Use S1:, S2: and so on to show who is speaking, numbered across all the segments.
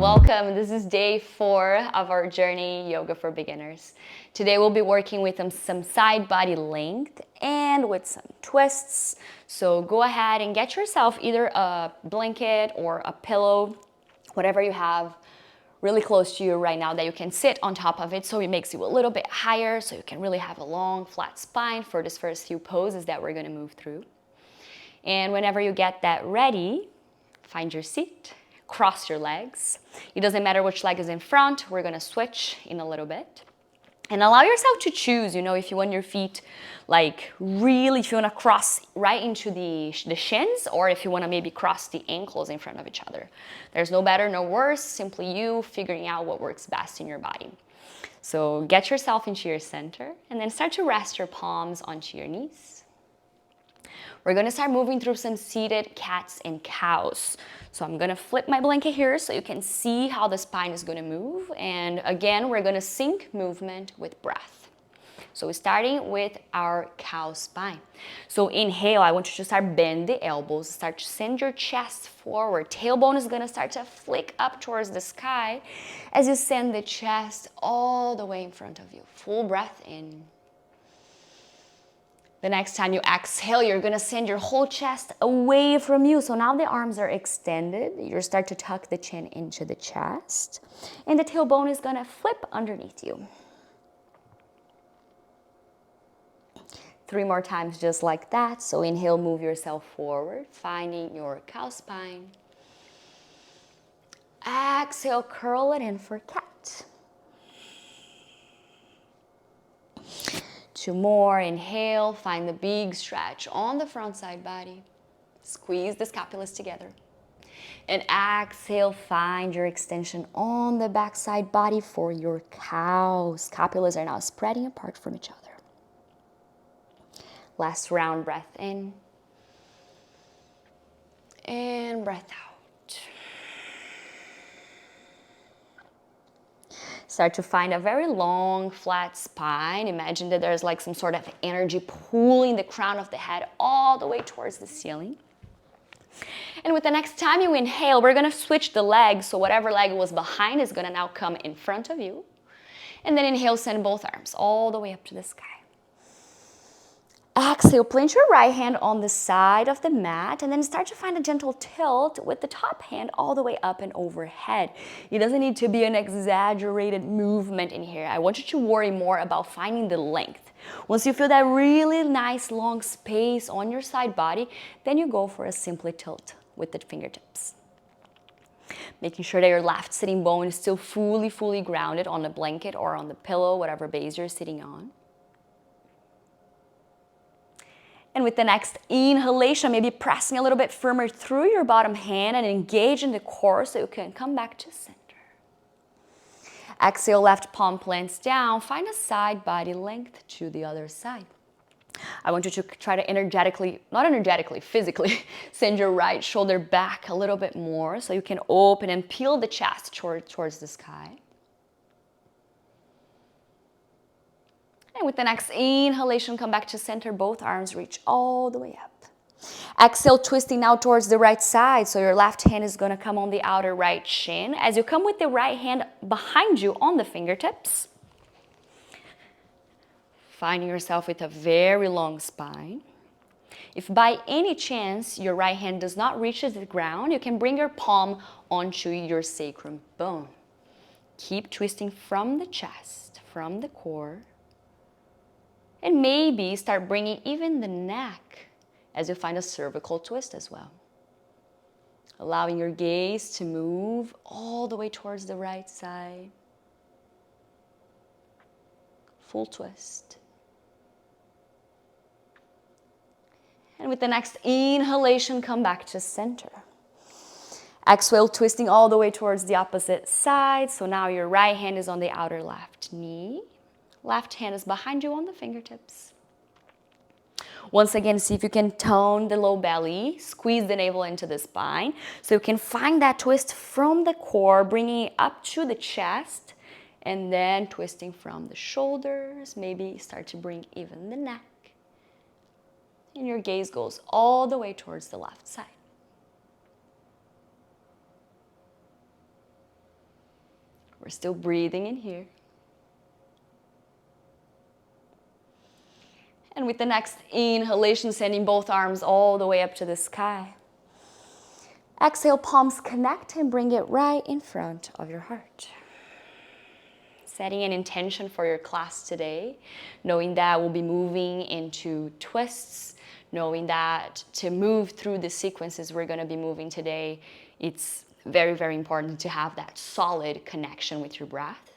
S1: welcome. This is day 4 of our journey, Yoga for Beginners. Today we'll be working with some side body length and with some twists. So go ahead and get yourself either a blanket or a pillow, whatever you have really close to you right now that you can sit on top of it, so it makes you a little bit higher, so you can really have a long flat spine for this first few poses that we're going to move through. And whenever you get that ready, find your seat. Cross your legs. It doesn't matter which leg is in front. We're going to switch in a little bit. And allow yourself to choose, if you want your feet if you want to cross right into the shins, or if you want to maybe cross the ankles in front of each other. There's no better, no worse, simply you figuring out what works best in your body. So get yourself into your center and then start to rest your palms onto your knees. We're going to start moving through some seated cats and cows. So I'm going to flip my blanket here so you can see how the spine is going to move. And again, we're going to sync movement with breath. So we're starting with our cow spine. So inhale, I want you to start bend the elbows, start to send your chest forward. Tailbone is going to start to flick up towards the sky as you send the chest all the way in front of you. Full breath in. The next time you exhale, you're going to send your whole chest away from you. So now the arms are extended. You start to tuck the chin into the chest. And the tailbone is going to flip underneath you. 3 more times just like that. So inhale, move yourself forward, finding your cow spine. Exhale, curl it in for cat. 2 more, inhale, find the big stretch on the front side body. Squeeze the scapulas together. And exhale, find your extension on the back side body for your cow. Scapulas are now spreading apart from each other. Last round, breath in. And breath out. Start to find a very long, flat spine. Imagine that there's some sort of energy pulling the crown of the head all the way towards the ceiling. And with the next time you inhale, we're going to switch the legs. So whatever leg was behind is going to now come in front of you. And then inhale, send both arms all the way up to the sky. Exhale, plant your right hand on the side of the mat and then start to find a gentle tilt with the top hand all the way up and overhead. It doesn't need to be an exaggerated movement in here. I want you to worry more about finding the length. Once you feel that really nice long space on your side body, then you go for a simple tilt with the fingertips. Making sure that your left sitting bone is still fully grounded on the blanket or on the pillow, whatever base you're sitting on. And with the next inhalation, maybe pressing a little bit firmer through your bottom hand and engage in the core so you can come back to center. Exhale, left palm plants down. Find a side body length to the other side. I want you to try to physically, send your right shoulder back a little bit more so you can open and peel the chest towards the sky. And with the next inhalation, come back to center. Both arms reach all the way up. Exhale, twisting now towards the right side. So your left hand is going to come on the outer right shin. As you come with the right hand behind you on the fingertips. Finding yourself with a very long spine. If by any chance your right hand does not reach the ground, you can bring your palm onto your sacrum bone. Keep twisting from the chest, from the core. And maybe start bringing even the neck as you find a cervical twist as well. Allowing your gaze to move all the way towards the right side. Full twist. And with the next inhalation, come back to center. Exhale, twisting all the way towards the opposite side. So now your right hand is on the outer left knee. Left hand is behind you on the fingertips. Once again, see if you can tone the low belly. Squeeze the navel into the spine. So you can find that twist from the core, bringing it up to the chest. And then twisting from the shoulders. Maybe start to bring even the neck. And your gaze goes all the way towards the left side. We're still breathing in here. And with the next inhalation, sending both arms all the way up to the sky. Exhale, palms connect and bring it right in front of your heart. Setting an intention for your class today, knowing that we'll be moving into twists, knowing that to move through the sequences we're going to be moving today, it's very, very important to have that solid connection with your breath.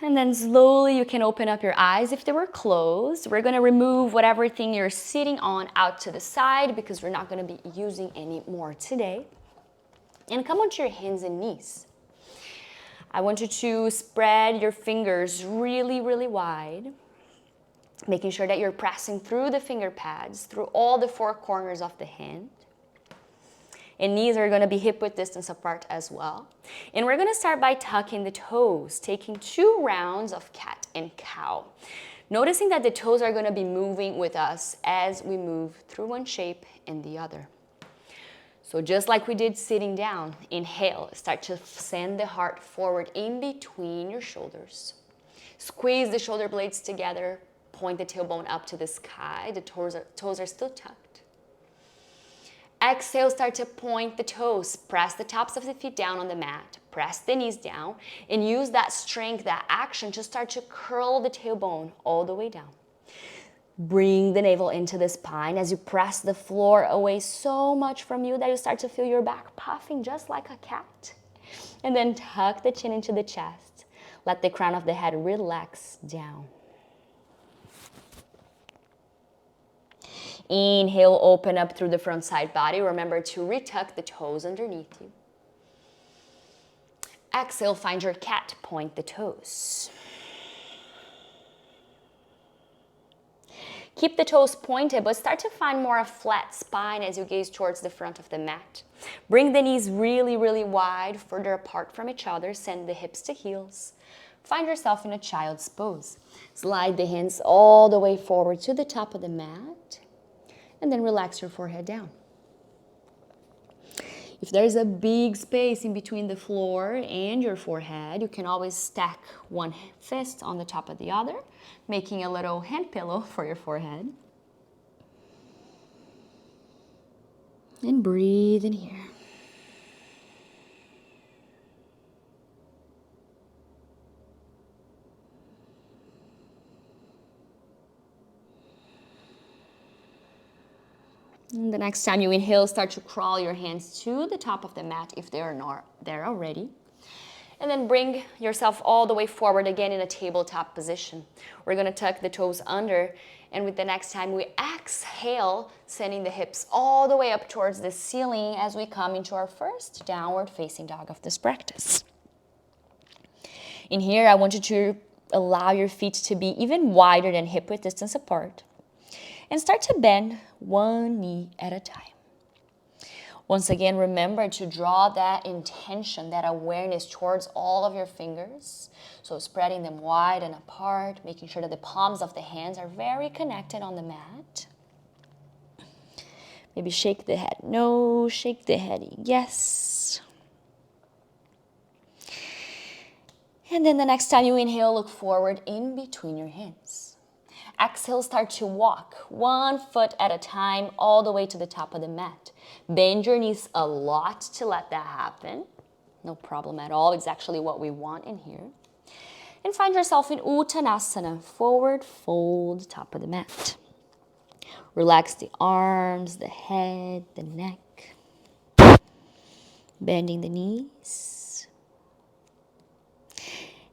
S1: And then slowly you can open up your eyes if they were closed. We're going to remove whatever thing you're sitting on out to the side because we're not going to be using any more today. And come onto your hands and knees. I want you to spread your fingers really, really wide, making sure that you're pressing through the finger pads, through all the four corners of the hand. And knees are going to be hip-width distance apart as well. And we're going to start by tucking the toes, taking 2 rounds of cat and cow. Noticing that the toes are going to be moving with us as we move through one shape and the other. So just like we did sitting down, inhale, start to send the heart forward in between your shoulders. Squeeze the shoulder blades together, point the tailbone up to the sky. The toes are still tucked. Exhale, start to point the toes. Press the tops of the feet down on the mat. Press the knees down and use that strength, that action to start to curl the tailbone all the way down. Bring the navel into the spine as you press the floor away so much from you that you start to feel your back puffing just like a cat. And then tuck the chin into the chest. Let the crown of the head relax down. Inhale, open up through the front side body. Remember to retuck the toes underneath you. Exhale, find your cat, point the toes. Keep the toes pointed, but start to find more a flat spine as you gaze towards the front of the mat. Bring the knees really, really wide, further apart from each other. Send the hips to heels. Find yourself in a child's pose. Slide the hands all the way forward to the top of the mat. And then relax your forehead down. If there's a big space in between the floor and your forehead, you can always stack one fist on the top of the other, making a little hand pillow for your forehead. And breathe in here. And the next time you inhale, start to crawl your hands to the top of the mat if they are not there already. And then bring yourself all the way forward again in a tabletop position. We're going to tuck the toes under, and with the next time we exhale, sending the hips all the way up towards the ceiling as we come into our first downward facing dog of this practice. In here, I want you to allow your feet to be even wider than hip-width distance apart. And start to bend one knee at a time. Once again, remember to draw that intention, that awareness towards all of your fingers. So spreading them wide and apart, making sure that the palms of the hands are very connected on the mat. Maybe shake the head no, shake the head yes. And then the next time you inhale, look forward in between your hands. Exhale, start to walk 1 foot at a time all the way to the top of the mat. Bend your knees a lot to let that happen. No problem at all. It's actually what we want in here. And find yourself in Uttanasana, forward fold, top of the mat. Relax the arms, the head, the neck. Bending the knees.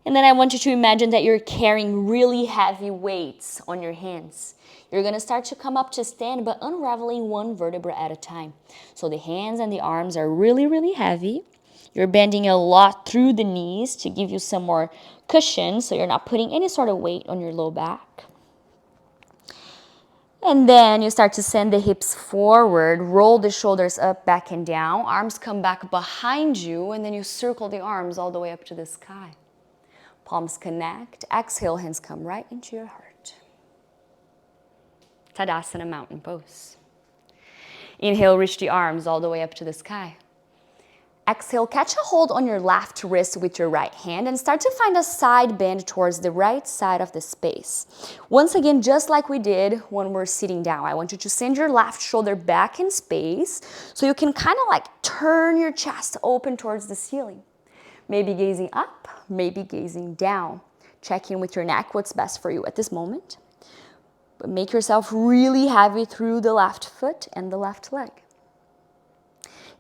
S1: And then I want you to imagine that you're carrying really heavy weights on your hands. You're going to start to come up to stand, but unraveling one vertebra at a time. So the hands and the arms are really, really heavy. You're bending a lot through the knees to give you some more cushion, so you're not putting any sort of weight on your low back. And then you start to send the hips forward, roll the shoulders up, back and down. Arms come back behind you, and then you circle the arms all the way up to the sky. Palms connect. Exhale, hands come right into your heart. Tadasana, mountain pose. Inhale, reach the arms all the way up to the sky. Exhale, catch a hold on your left wrist with your right hand and start to find a side bend towards the right side of the space. Once again, just like we did when we're sitting down, I want you to send your left shoulder back in space so you can kind of like turn your chest open towards the ceiling. Maybe gazing up, maybe gazing down. Check in with your neck, what's best for you at this moment. But make yourself really heavy through the left foot and the left leg.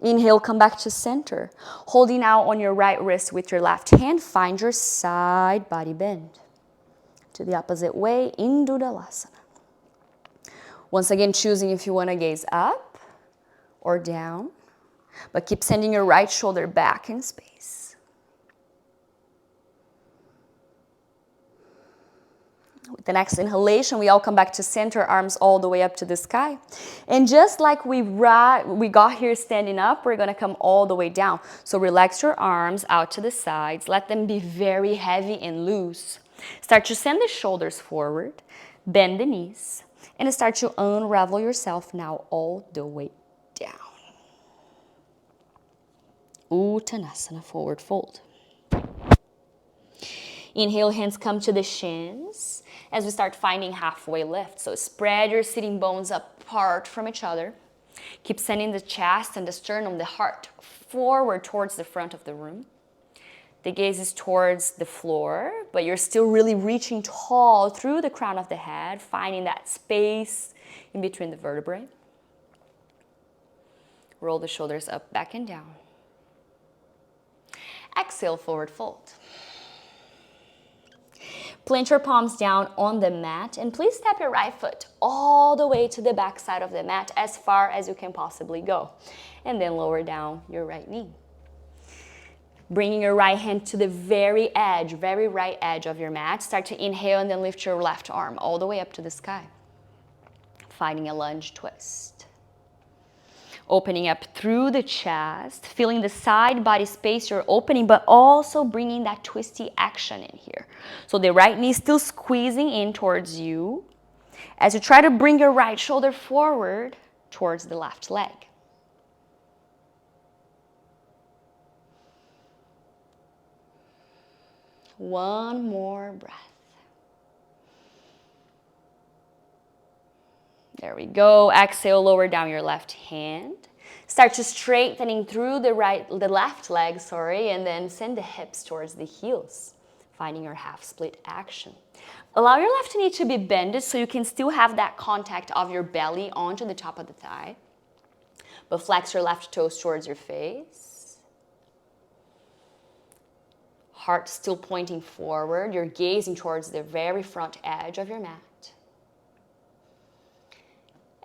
S1: Inhale, come back to center. Holding out on your right wrist with your left hand, find your side body bend. To the opposite way, in Dudalasana. Once again, choosing if you want to gaze up or down, but keep sending your right shoulder back in space. With the next inhalation, we all come back to center, arms all the way up to the sky. And just like we got here standing up, we're going to come all the way down. So relax your arms out to the sides. Let them be very heavy and loose. Start to send the shoulders forward, bend the knees, and start to unravel yourself now all the way down. Uttanasana, forward fold. Inhale, hands come to the shins as we start finding halfway lift. So spread your sitting bones apart from each other. Keep sending the chest and the sternum, the heart, forward towards the front of the room. The gaze is towards the floor, but you're still really reaching tall through the crown of the head, finding that space in between the vertebrae. Roll the shoulders up, back, and down. Exhale, forward fold. Plant your palms down on the mat and please step your right foot all the way to the back side of the mat as far as you can possibly go. And then lower down your right knee. Bringing your right hand to the very right edge of your mat. Start to inhale and then lift your left arm all the way up to the sky. Finding a lunge twist. Opening up through the chest, feeling the side body space you're opening, but also bringing that twisty action in here. So the right knee still squeezing in towards you as you try to bring your right shoulder forward towards the left leg. One more breath. There we go. Exhale, lower down your left hand. Start to straightening through the left leg, and then send the hips towards the heels, finding your half split action. Allow your left knee to be bended so you can still have that contact of your belly onto the top of the thigh. But flex your left toes towards your face. Heart still pointing forward. You're gazing towards the very front edge of your mat.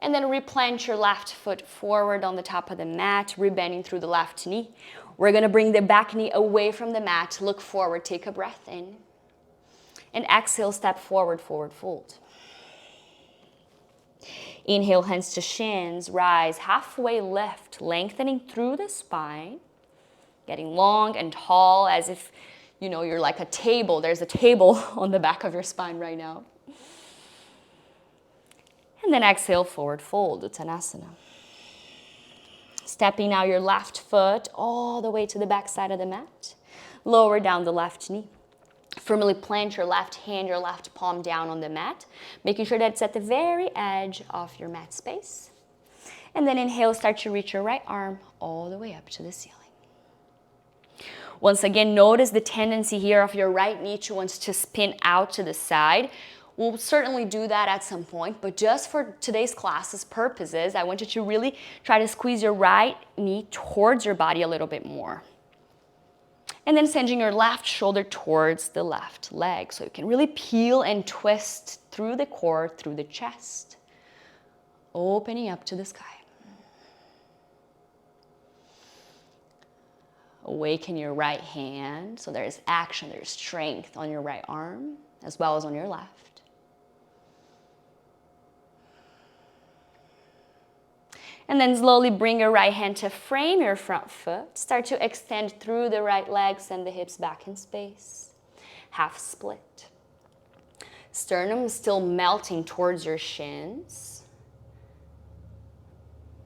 S1: And then replant your left foot forward on the top of the mat, rebending through the left knee. We're going to bring the back knee away from the mat. Look forward, take a breath in. And exhale, step forward, forward fold. Inhale, hands to shins, rise, halfway lift, lengthening through the spine. Getting long and tall as if, you're like a table. There's a table on the back of your spine right now. And then exhale, forward fold, Uttanasana. Stepping now your left foot all the way to the back side of the mat. Lower down the left knee. Firmly plant your left hand, your left palm down on the mat, making sure that it's at the very edge of your mat space. And then inhale, start to reach your right arm all the way up to the ceiling. Once again, notice the tendency here of your right knee to want to spin out to the side. We'll certainly do that at some point, but just for today's class's purposes, I want you to really try to squeeze your right knee towards your body a little bit more. And then sending your left shoulder towards the left leg, so you can really peel and twist through the core, through the chest, opening up to the sky. Awaken your right hand, so there's action, there's strength on your right arm, as well as on your left. And then slowly bring your right hand to frame your front foot. Start to extend through the right leg, send the hips back in space. Half split. Sternum still melting towards your shins.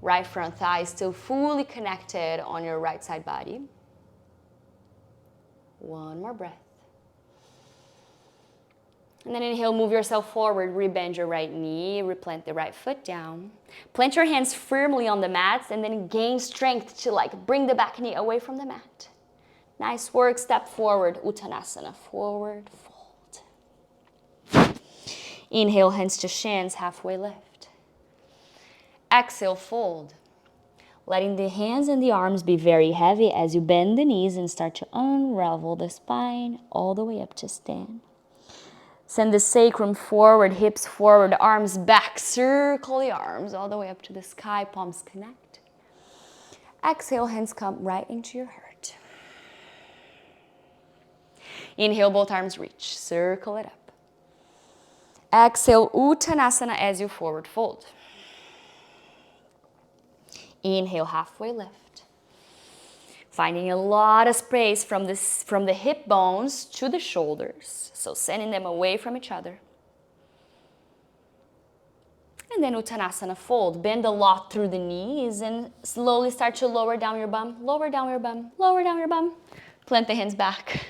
S1: Right front thigh still fully connected on your right side body. One more breath. And then inhale, move yourself forward, rebend your right knee, replant the right foot down. Plant your hands firmly on the mats and then gain strength to like bring the back knee away from the mat. Nice work, step forward, Uttanasana, forward, fold. Inhale, hands to shins, halfway lift. Exhale, fold. Letting the hands and the arms be very heavy as you bend the knees and start to unravel the spine all the way up to stand. Send the sacrum forward, hips forward, arms back. Circle the arms all the way up to the sky, palms connect. Exhale, hands come right into your heart. Inhale, both arms reach. Circle it up. Exhale, Uttanasana as you forward fold. Inhale, halfway lift. Finding a lot of space from the hip bones to the shoulders. So sending them away from each other. And then Uttanasana fold. Bend a lot through the knees and slowly start to lower down your bum. Lower down your bum. Lower down your bum. Plant the hands back.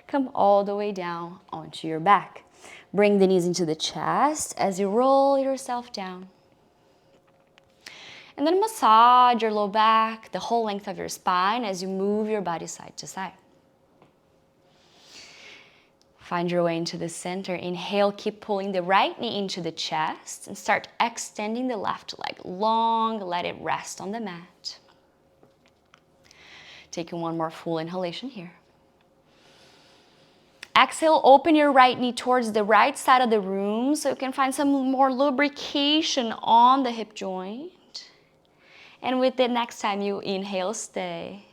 S1: Come all the way down onto your back. Bring the knees into the chest as you roll yourself down. And then massage your low back, the whole length of your spine as you move your body side to side. Find your way into the center. Inhale, keep pulling the right knee into the chest and start extending the left leg long. Let it rest on the mat. Taking one more full inhalation here. Exhale, open your right knee towards the right side of the room so you can find some more lubrication on the hip joint. And with the next time you inhale, stay.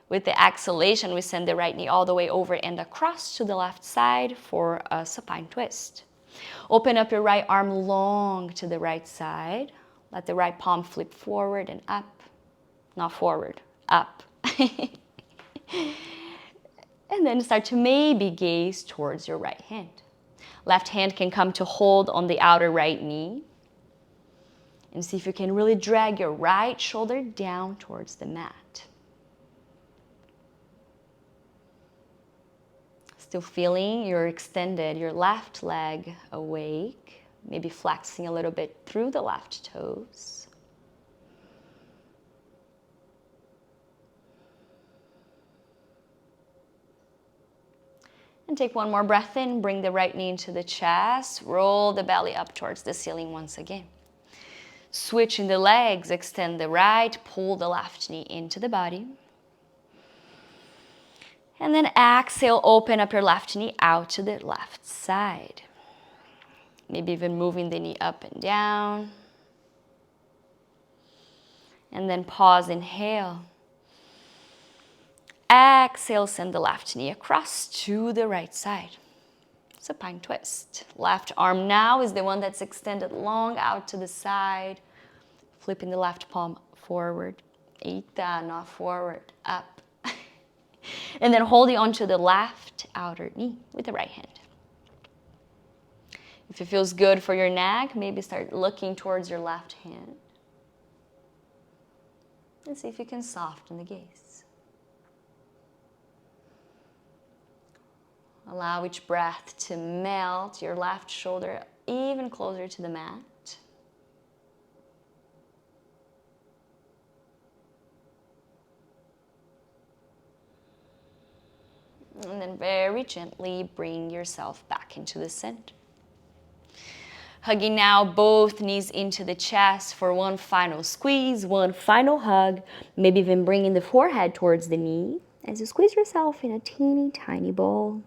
S1: With the exhalation, we send the right knee all the way over and across to the left side for a supine twist. Open up your right arm long to the right side. Let the right palm flip forward and up. Not forward, up. And then start to maybe gaze towards your right hand. Left hand can come to hold on the outer right knee. And see if you can really drag your right shoulder down towards the mat. Still feeling your left leg awake. Maybe flexing a little bit through the left toes. And take one more breath in. Bring the right knee into the chest. Roll the belly up towards the ceiling once again. Switching the legs, extend the right, pull the left knee into the body. And then exhale, open up your left knee out to the left side. Maybe even moving the knee up and down. And then pause, inhale. Exhale, send the left knee across to the right side. Supine twist. Left arm now is the one that's extended long out to the side. Flipping the left palm forward. Ita, not forward, up. And then holding onto the left outer knee with the right hand. If it feels good for your neck, maybe start looking towards your left hand. And see if you can soften the gaze. Allow each breath to melt your left shoulder even closer to the mat. And then very gently bring yourself back into the center. Hugging now both knees into the chest for one final squeeze, one final hug. Maybe even bringing the forehead towards the knee as you squeeze yourself in a teeny tiny ball.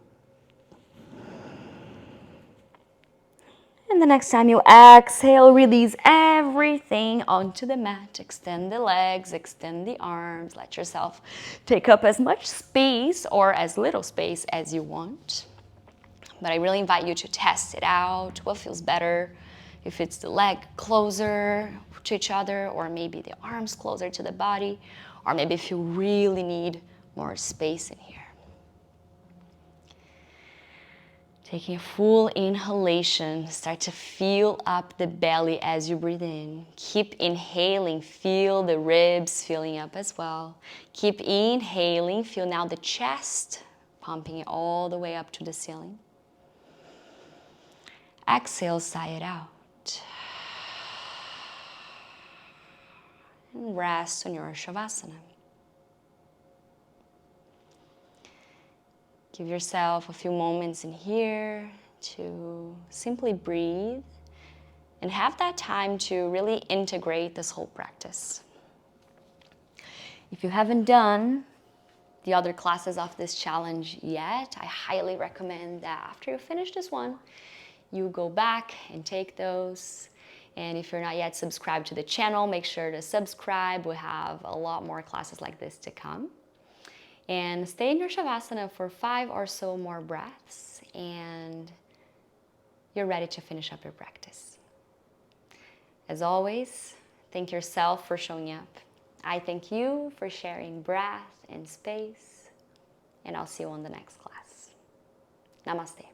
S1: And the next time you exhale, release everything onto the mat. Extend the legs, extend the arms. Let yourself take up as much space or as little space as you want. But I really invite you to test it out. What feels better? If it's the leg closer to each other, or maybe the arms closer to the body, or maybe if you really need more space in here. Taking a full inhalation, start to feel up the belly as you breathe in. Keep inhaling, feel the ribs filling up as well. Keep inhaling, feel now the chest pumping all the way up to the ceiling. Exhale, sigh it out. And rest on your Shavasana. Give yourself a few moments in here to simply breathe and have that time to really integrate this whole practice. If you haven't done the other classes of this challenge yet, I highly recommend that after you finish this one, you go back and take those. And if you're not yet subscribed to the channel, make sure to subscribe. We have a lot more classes like this to come. And stay in your Shavasana for 5 or so more breaths, and you're ready to finish up your practice. As always, thank yourself for showing up. I thank you for sharing breath and space, and I'll see you on the next class. Namaste.